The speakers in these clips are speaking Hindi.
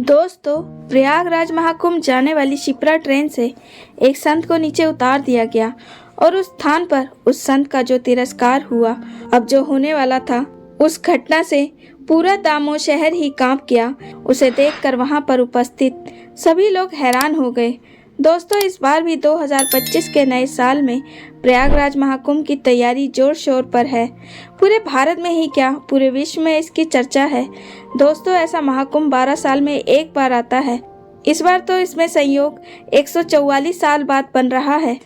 दोस्तों, प्रयागराज महाकुंभ जाने वाली शिप्रा ट्रेन से एक संत को नीचे उतार दिया गया और उस स्थान पर उस संत का जो तिरस्कार हुआ, अब जो होने वाला था, उस घटना से पूरा दामोह शहर ही कांप गया। उसे देखकर वहां पर उपस्थित सभी लोग हैरान हो गए। दोस्तों, इस बार भी 2025 के नए साल में प्रयागराज महाकुंभ की तैयारी जोर शोर पर है। पूरे भारत में ही क्या, पूरे विश्व में इसकी चर्चा है। दोस्तों, ऐसा महाकुंभ 12 साल में एक बार आता है। इस बार तो इसमें संयोग 144 साल बाद बन रहा है।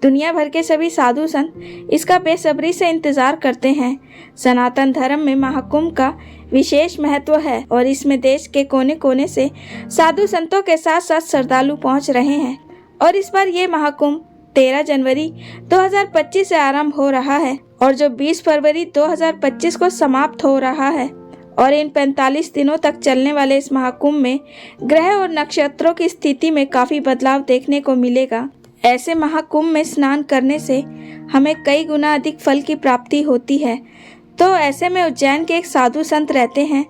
दुनिया भर के सभी साधु संत इसका बेसब्री से इंतजार करते हैं। सनातन धर्म में महाकुंभ का विशेष महत्व है और इसमें देश के कोने कोने से साधु संतों के साथ साथ श्रद्धालु पहुंच रहे हैं। और इस बार ये महाकुंभ 13 जनवरी 2025 से आरंभ हो रहा है और जो 20 फरवरी 2025 को समाप्त हो रहा है। और इन 45 दिनों तक चलने वाले इस महाकुंभ में ग्रह और नक्षत्रों की स्थिति में काफी बदलाव देखने को मिलेगा। ऐसे महाकुंभ में स्नान करने से हमें कई गुना अधिक फल की प्राप्ति होती है। तो ऐसे में उज्जैन के एक साधु संत रहते हैं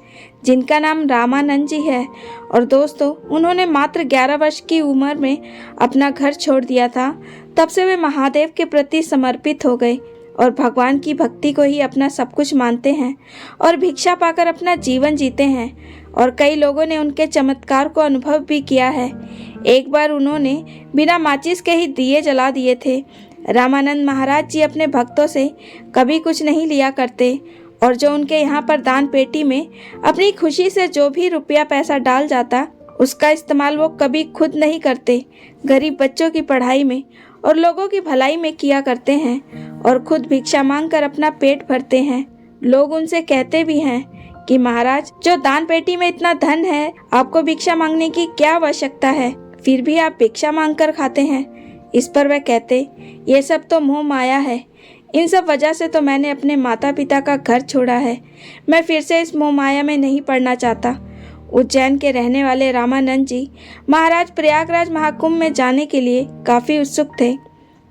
जिनका नाम रामानंद जी है। और दोस्तों, उन्होंने मात्र 11 वर्ष की उम्र में अपना घर छोड़ दिया था। तब से वे महादेव के प्रति समर्पित हो गए और भगवान की भक्ति को ही अपना सब कुछ मानते हैं और भिक्षा पाकर अपना जीवन जीते हैं। और कई लोगों ने उनके चमत्कार को अनुभव भी किया है। एक बार उन्होंने बिना माचिस के ही दिए जला दिए थे। रामानंद महाराज जी अपने भक्तों से कभी कुछ नहीं लिया करते और जो उनके यहाँ पर दान पेटी में अपनी खुशी से जो भी रुपया पैसा डाल जाता, उसका इस्तेमाल वो कभी खुद नहीं करते। गरीब बच्चों की पढ़ाई में और लोगों की भलाई में किया करते हैं और खुद भिक्षा मांगकर अपना पेट भरते हैं। लोग उनसे कहते भी हैं कि महाराज, जो दान पेटी में इतना धन है, आपको भिक्षा मांगने की क्या आवश्यकता है, फिर भी आप भिक्षा मांगकर खाते हैं। इस पर वह कहते, ये सब तो मोह माया है। इन सब वजह से तो मैंने अपने माता पिता का घर छोड़ा है। मैं फिर से इस मोह माया में नहीं पड़ना चाहता। उज्जैन के रहने वाले रामानंद जी महाराज प्रयागराज महाकुंभ में जाने के लिए काफ़ी उत्सुक थे।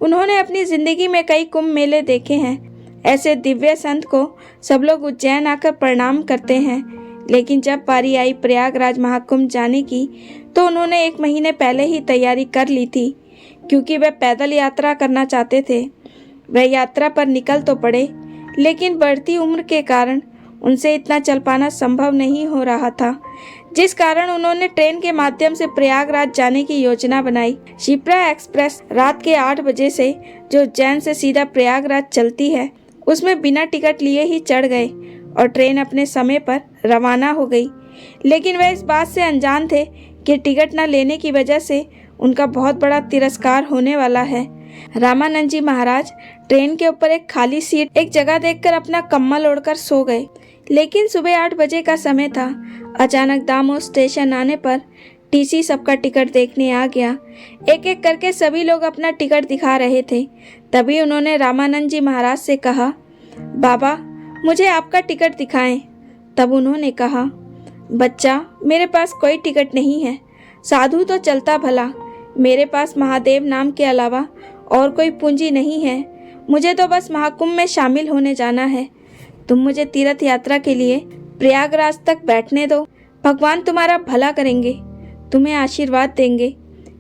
उन्होंने अपनी ज़िंदगी में कई कुंभ मेले देखे हैं। ऐसे दिव्य संत को सब लोग उज्जैन आकर प्रणाम करते हैं। लेकिन जब बारी आई प्रयागराज महाकुंभ जाने की, तो उन्होंने 1 महीने पहले ही तैयारी कर ली थी, क्योंकि वे पैदल यात्रा करना चाहते थे। वह यात्रा पर निकल तो पड़े, लेकिन बढ़ती उम्र के कारण उनसे इतना चल पाना संभव नहीं हो रहा था, जिस कारण उन्होंने ट्रेन के माध्यम से प्रयागराज जाने की योजना बनाई। शिप्रा एक्सप्रेस रात के 8 बजे से जो उज्जैन से सीधा प्रयागराज चलती है, उसमें बिना टिकट लिए ही चढ़ गए और ट्रेन अपने समय पर रवाना हो गई। लेकिन वे इस बात से अनजान थे कि टिकट न लेने की वजह से उनका बहुत बड़ा तिरस्कार होने वाला है। रामानंद जी महाराज ट्रेन के ऊपर एक खाली सीट, एक जगह देखकर अपना कम्बल ओढ़कर सो गए। लेकिन सुबह 8 बजे का समय था। अचानक दामोह स्टेशन आने पर टीसी सबका टिकट देखने आ गया। एक एक करके सभी लोग अपना टिकट दिखा रहे थे। तभी उन्होंने रामानंद जी महाराज से कहा, बाबा, मुझे आपका टिकट दिखाएं। तब उन्होंने कहा, बच्चा, मेरे पास कोई टिकट नहीं है। साधु तो चलता भला, मेरे पास महादेव नाम के अलावा और कोई पूंजी नहीं है। मुझे तो बस महाकुंभ में शामिल होने जाना है। तुम मुझे तीर्थ यात्रा के लिए प्रयागराज तक बैठने दो। भगवान तुम्हारा भला करेंगे, तुम्हें आशीर्वाद देंगे।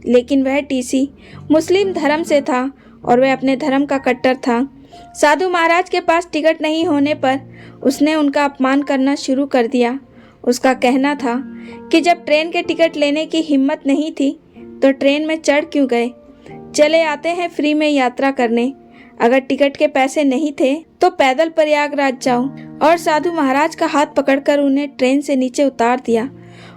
लेकिन वह टीसी मुस्लिम धर्म से था और वह अपने धर्म का कट्टर था। साधु महाराज के पास टिकट नहीं होने पर उसने उनका अपमान करना शुरू कर दिया। उसका कहना था कि जब ट्रेन के टिकट लेने की हिम्मत नहीं थी तो ट्रेन में चढ़ क्यों गए। चले आते हैं फ्री में यात्रा करने। अगर टिकट के पैसे नहीं थे तो पैदल प्रयागराज जाओ। और साधु महाराज का हाथ पकड़कर उन्हें ट्रेन से नीचे उतार दिया।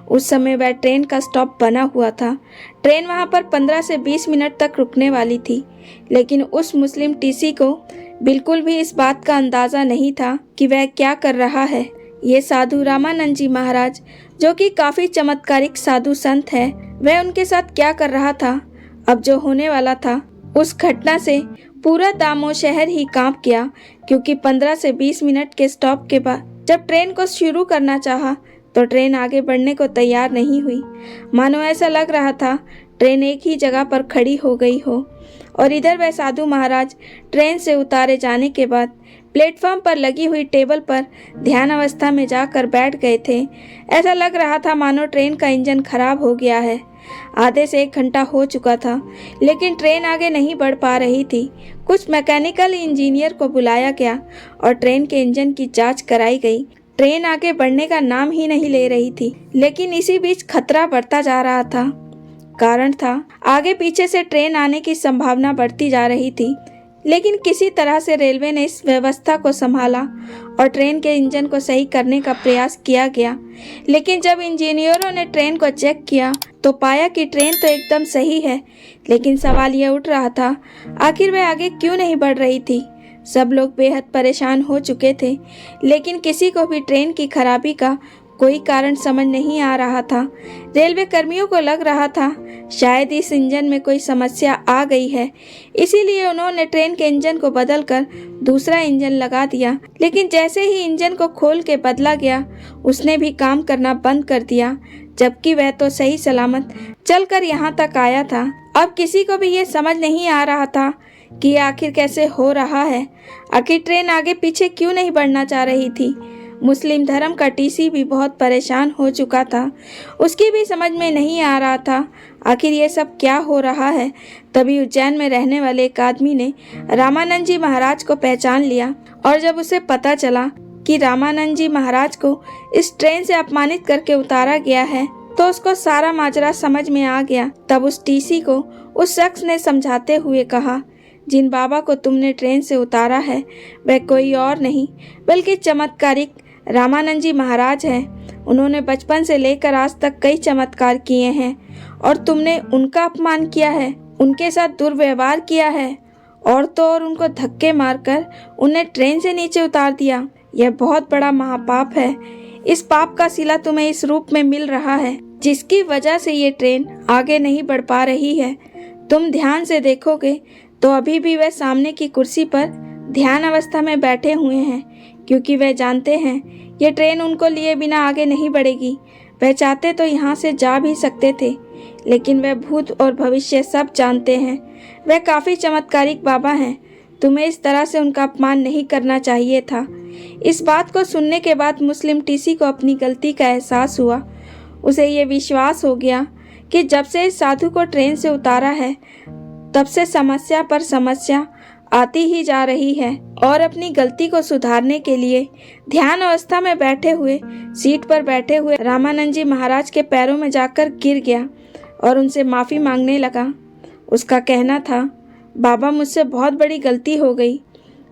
उस समय वह ट्रेन का स्टॉप बना हुआ था। ट्रेन वहां पर 15 से 20 मिनट तक रुकने वाली थी। लेकिन उस मुस्लिम टीसी को बिल्कुल भी इस बात का अंदाजा नहीं था कि वह क्या कर रहा है। ये साधु रामानंद जी महाराज, जो कि काफी चमत्कारिक साधु संत है, वह उनके साथ क्या कर रहा था। अब जो होने वाला था, उस घटना से पूरा दामोह शहर ही कांप गया, क्योंकि 15 से 20 मिनट के स्टॉप के बाद जब ट्रेन को शुरू करना चाहा तो ट्रेन आगे बढ़ने को तैयार नहीं हुई। मानो ऐसा लग रहा था ट्रेन एक ही जगह पर खड़ी हो गई हो। और इधर वह साधु महाराज ट्रेन से उतारे जाने के बाद प्लेटफॉर्म पर लगी हुई टेबल पर ध्यान अवस्था में जाकर बैठ गए थे। ऐसा लग रहा था मानो ट्रेन का इंजन खराब हो गया है। आधे से 1 घंटा हो चुका था, लेकिन ट्रेन आगे नहीं बढ़ पा रही थी। कुछ मैकेनिकल इंजीनियर को बुलाया गया और ट्रेन के इंजन की जांच कराई गई। ट्रेन आगे बढ़ने का नाम ही नहीं ले रही थी, लेकिन इसी बीच खतरा बढ़ता जा रहा था। कारण था आगे पीछे से ट्रेन आने की संभावना बढ़ती जा रही थी, लेकिन किसी तरह से रेलवे ने इस व्यवस्था को संभाला और ट्रेन के इंजन को सही करने का प्रयास किया गया। लेकिन जब इंजीनियरों ने ट्रेन को चेक किया तो पाया कि ट्रेन तो एकदम सही है, लेकिन सवाल यह उठ रहा था आखिर वह आगे क्यों नहीं बढ़ रही थी। सब लोग बेहद परेशान हो चुके थे, लेकिन किसी को भी ट्रेन की खराबी का कोई कारण समझ नहीं आ रहा था। रेलवे कर्मियों को लग रहा था शायद इस इंजन में कोई समस्या आ गई है, इसीलिए उन्होंने ट्रेन के इंजन को बदलकर दूसरा इंजन लगा दिया। लेकिन जैसे ही इंजन को खोल के बदला गया, उसने भी काम करना बंद कर दिया, जबकि वह तो सही सलामत चलकर यहाँ तक आया था। अब किसी को भी ये समझ नहीं आ रहा था कि आखिर कैसे हो रहा है। आखिर ट्रेन आगे पीछे क्यों नहीं बढ़ना चाह रही थी। मुस्लिम धर्म का टीसी भी बहुत परेशान हो चुका था। उसकी भी समझ में नहीं आ रहा था आखिर ये सब क्या हो रहा है। तभी उज्जैन में रहने वाले एक आदमी ने रामानंद जी महाराज को पहचान लिया, और जब उसे पता चला कि रामानंद जी महाराज को इस ट्रेन से अपमानित करके उतारा गया है, तो उसको सारा माजरा समझ में आ गया। तब उस टीसी को उस शख्स ने समझाते हुए कहा, जिन बाबा को तुमने ट्रेन से उतारा है वह कोई और नहीं बल्कि चमत्कारिक रामानंद जी महाराज हैं। उन्होंने बचपन से लेकर आज तक कई चमत्कार किए हैं और तुमने उनका अपमान किया है, उनके साथ दुर्व्यवहार किया है और तो और उनको धक्के मारकर उन्हें ट्रेन से नीचे उतार दिया। यह बहुत बड़ा महापाप है। इस पाप का सिला तुम्हें इस रूप में मिल रहा है, जिसकी वजह से ये ट्रेन आगे नहीं बढ़ पा रही है। तुम ध्यान से देखोगे तो अभी भी वह सामने की कुर्सी पर ध्यान अवस्था में बैठे हुए हैं, क्योंकि वह जानते हैं ये ट्रेन उनको लिए बिना आगे नहीं बढ़ेगी। वह चाहते तो यहाँ से जा भी सकते थे, लेकिन वह भूत और भविष्य सब जानते हैं। वह काफ़ी चमत्कारिक बाबा हैं। तुम्हें इस तरह से उनका अपमान नहीं करना चाहिए था। इस बात को सुनने के बाद मुस्लिम टीसी को अपनी गलती का एहसास हुआ। उसे ये विश्वास हो गया कि जब से इस साधु को ट्रेन से उतारा है, तब से समस्या पर समस्या आती ही जा रही है, और अपनी गलती को सुधारने के लिए ध्यान अवस्था में बैठे हुए सीट पर बैठे हुए रामानंद जी महाराज के पैरों में जाकर गिर गया और उनसे माफ़ी मांगने लगा। उसका कहना था, बाबा मुझसे बहुत बड़ी गलती हो गई।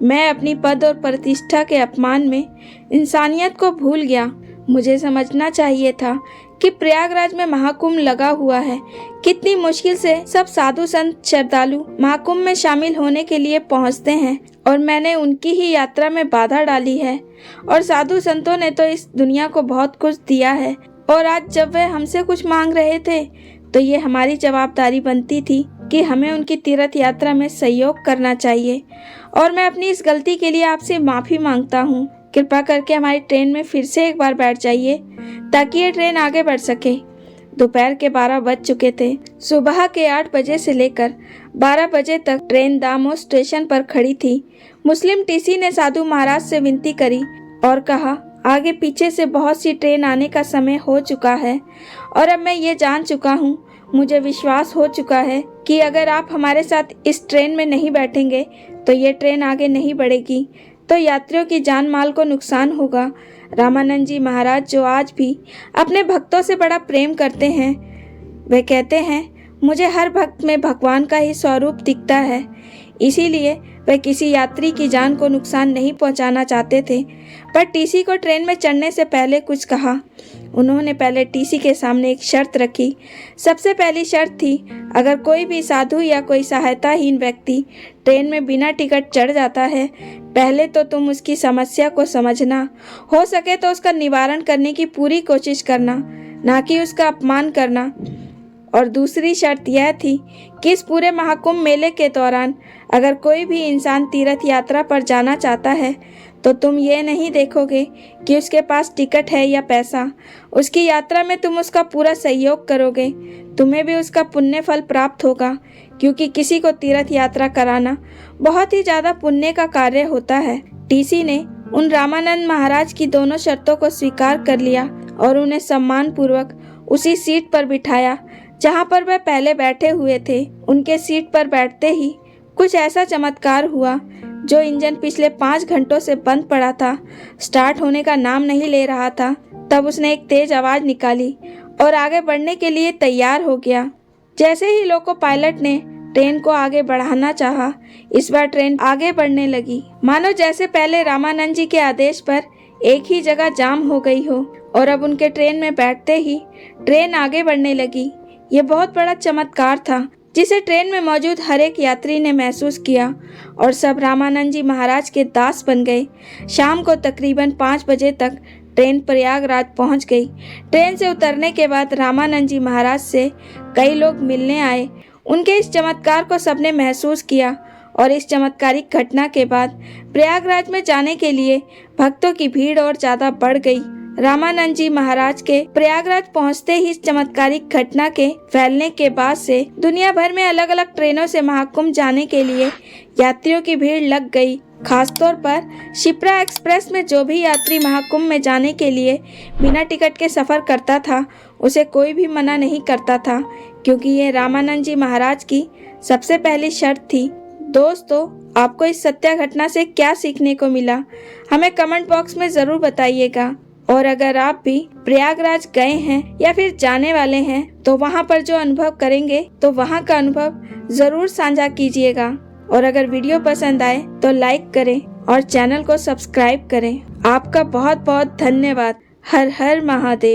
मैं अपनी पद और प्रतिष्ठा के अपमान में इंसानियत को भूल गया। मुझे समझना चाहिए था कि प्रयागराज में महाकुंभ लगा हुआ है। कितनी मुश्किल से सब साधु संत श्रद्धालु महाकुंभ में शामिल होने के लिए पहुंचते हैं, और मैंने उनकी ही यात्रा में बाधा डाली है। और साधु संतों ने तो इस दुनिया को बहुत कुछ दिया है, और आज जब वे हमसे कुछ मांग रहे थे तो ये हमारी जवाबदारी बनती थी कि हमें उनकी तीर्थ यात्रा में सहयोग करना चाहिए। और मैं अपनी इस गलती के लिए आपसे माफ़ी मांगता हूँ। कृपा करके हमारी ट्रेन में फिर से एक बार बैठ जाइए ताकि ये ट्रेन आगे बढ़ सके। दोपहर के 12 बज चुके थे। सुबह के 8 बजे से लेकर 12 बजे तक ट्रेन दामो स्टेशन पर खड़ी थी। मुस्लिम टीसी ने साधु महाराज से विनती करी और कहा, आगे पीछे से बहुत सी ट्रेन आने का समय हो चुका है, और अब मैं ये जान चुका हूँ, मुझे विश्वास हो चुका है कि अगर आप हमारे साथ इस ट्रेन में नहीं बैठेंगे तो ये ट्रेन आगे नहीं बढ़ेगी, तो यात्रियों की जान माल को नुकसान होगा। रामानंद जी महाराज, जो आज भी अपने भक्तों से बड़ा प्रेम करते हैं, वे कहते हैं, मुझे हर भक्त में भगवान का ही स्वरूप दिखता है। इसीलिए वे किसी यात्री की जान को नुकसान नहीं पहुंचाना चाहते थे। पर टीसी को ट्रेन में चढ़ने से पहले कुछ कहा। उन्होंने पहले टीसी के सामने एक शर्त रखी। सबसे पहली शर्त थी, अगर कोई भी साधु या कोई सहायताहीन व्यक्ति ट्रेन में बिना टिकट चढ़ जाता है, पहले तो तुम उसकी समस्या को समझना, हो सके तो उसका निवारण करने की पूरी कोशिश करना, ना कि उसका अपमान करना। और दूसरी शर्त यह थी कि इस पूरे महाकुंभ मेले के दौरान अगर कोई भी इंसान तीर्थ यात्रा पर जाना चाहता है तो तुम ये नहीं देखोगे कि उसके पास टिकट है या पैसा। उसकी यात्रा में तुम उसका पूरा सहयोग करोगे। तुम्हें भी उसका पुण्य फल प्राप्त होगा, क्योंकि किसी को तीर्थ यात्रा कराना बहुत ही ज़्यादा पुण्य का कार्य होता है। टीसी ने उन रामानंद महाराज की दोनों शर्तों को स्वीकार कर लिया और उन्हें सम्मान पूर्वक उसी सीट पर बिठाया जहां पर वह पहले बैठे हुए थे। उनके सीट पर बैठते ही कुछ ऐसा चमत्कार हुआ। जो इंजन पिछले 5 घंटों से बंद पड़ा था, स्टार्ट होने का नाम नहीं ले रहा था, तब उसने एक तेज आवाज निकाली और आगे बढ़ने के लिए तैयार हो गया। जैसे ही लोको पायलट ने ट्रेन को आगे बढ़ाना चाहा, इस बार ट्रेन आगे बढ़ने लगी, मानो जैसे पहले रामानंद जी के आदेश पर एक ही जगह जाम हो गई हो और अब उनके ट्रेन में बैठते ही ट्रेन आगे बढ़ने लगी। ये बहुत बड़ा चमत्कार था जिसे ट्रेन में मौजूद हर एक यात्री ने महसूस किया और सब रामानंद जी महाराज के दास बन गए। शाम को तकरीबन 5 बजे तक ट्रेन प्रयागराज पहुंच गई। ट्रेन से उतरने के बाद रामानंद जी महाराज से कई लोग मिलने आए। उनके इस चमत्कार को सबने महसूस किया और इस चमत्कारिक घटना के बाद प्रयागराज में जाने के लिए भक्तों की भीड़ और ज्यादा बढ़ गई। रामानंद जी महाराज के प्रयागराज पहुंचते ही इस चमत्कारिक घटना के फैलने के बाद से दुनिया भर में अलग अलग ट्रेनों से महाकुंभ जाने के लिए यात्रियों की भीड़ लग गई। खासतौर पर शिप्रा एक्सप्रेस में जो भी यात्री महाकुंभ में जाने के लिए बिना टिकट के सफर करता था, उसे कोई भी मना नहीं करता था, क्योंकि ये रामानंद जी महाराज की सबसे पहली शर्त थी। दोस्तों, आपको इस सत्य घटना से क्या सीखने को मिला, हमें कमेंट बॉक्स में जरूर बताइएगा। और अगर आप भी प्रयागराज गए हैं या फिर जाने वाले हैं तो वहां पर जो अनुभव करेंगे तो वहां का अनुभव जरूर साझा कीजिएगा। और अगर वीडियो पसंद आए तो लाइक करें और चैनल को सब्सक्राइब करें। आपका बहुत बहुत धन्यवाद। हर हर महादेव।